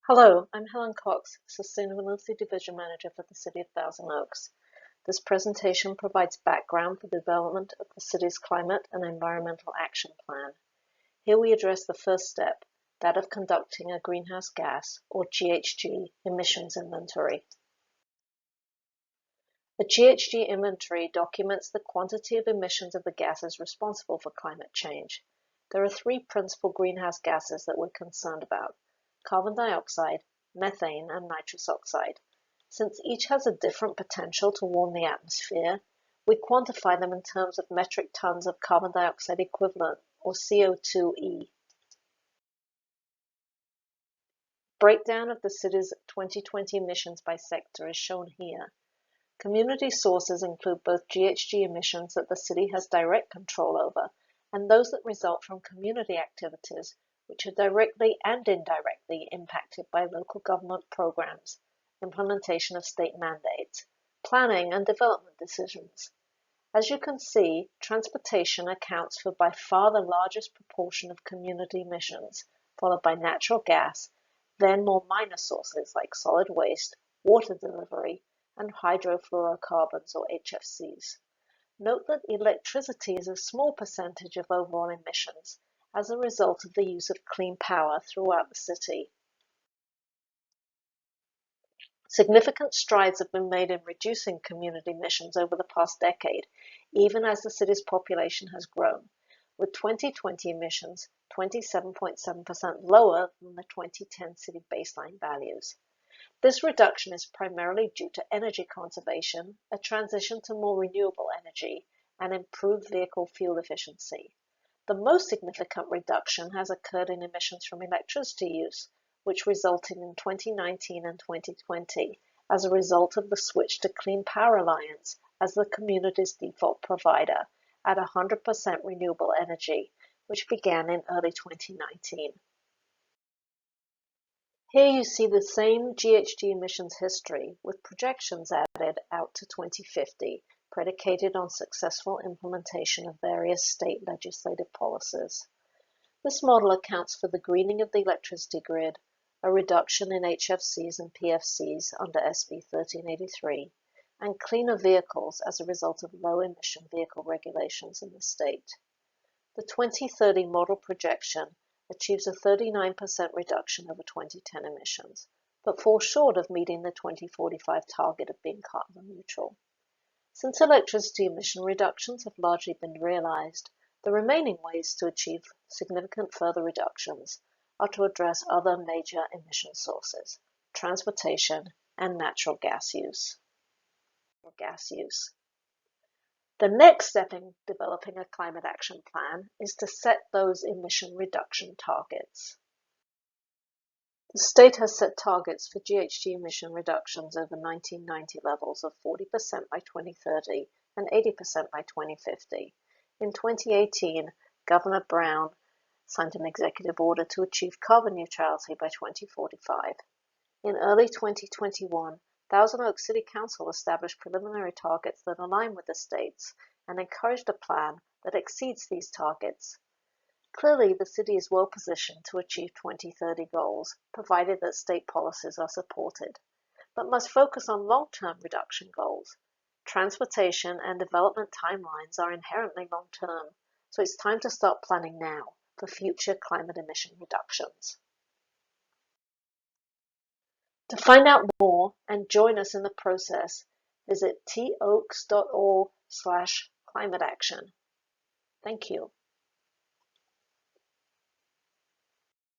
Hello, I'm Helen Cox, Sustainability Division Manager for the City of Thousand Oaks. This presentation provides background for the development of the city's climate and environmental action plan. Here we address the first step, that of conducting a greenhouse gas, or GHG, emissions inventory. The GHG inventory documents the quantity of emissions of the gases responsible for climate change. There are three principal greenhouse gases that we're concerned about: carbon dioxide, methane, and nitrous oxide. Since each has a different potential to warm the atmosphere, we quantify them in terms of metric tons of carbon dioxide equivalent, or CO2e. Breakdown of the city's 2020 emissions by sector is shown here. Community sources include both GHG emissions that the city has direct control over and those that result from community activities, which are directly and indirectly impacted by local government programs, implementation of state mandates, planning and development decisions. As you can see, transportation accounts for by far the largest proportion of community emissions, followed by natural gas, then more minor sources like solid waste, water delivery, and hydrofluorocarbons or HFCs. Note that electricity is a small percentage of overall emissions as a result of the use of clean power throughout the city. Significant strides have been made in reducing community emissions over the past decade, even as the city's population has grown, with 2020 emissions 27.7% lower than the 2010 city baseline values. This reduction is primarily due to energy conservation, a transition to more renewable energy, and improved vehicle fuel efficiency. The most significant reduction has occurred in emissions from electricity use, which resulted in 2019 and 2020 as a result of the switch to Clean Power Alliance as the community's default provider at 100% renewable energy, which began in early 2019. Here you see the same GHG emissions history with projections added out to 2050, predicated on successful implementation of various state legislative policies. This model accounts for the greening of the electricity grid, a reduction in HFCs and PFCs under SB 1383, and cleaner vehicles as a result of low-emission vehicle regulations in the state. The 2030 model projection achieves a 39% reduction over 2010 emissions, but falls short of meeting the 2045 target of being carbon neutral. Since electricity emission reductions have largely been realized, the remaining ways to achieve significant further reductions are to address other major emission sources, transportation, and natural gas use. The next step in developing a climate action plan is to set those emission reduction targets. The state has set targets for GHG emission reductions over 1990 levels of 40% by 2030 and 80% by 2050. In 2018, Governor Brown signed an executive order to achieve carbon neutrality by 2045. In early 2021, Thousand Oaks City Council established preliminary targets that align with the state's and encouraged a plan that exceeds these targets. Clearly, the city is well positioned to achieve 2030 goals, provided that state policies are supported, but must focus on long-term reduction goals. Transportation and development timelines are inherently long-term, so it's time to start planning now for future climate emission reductions. To find out more and join us in the process, visit toaks.org/climateaction. Thank you.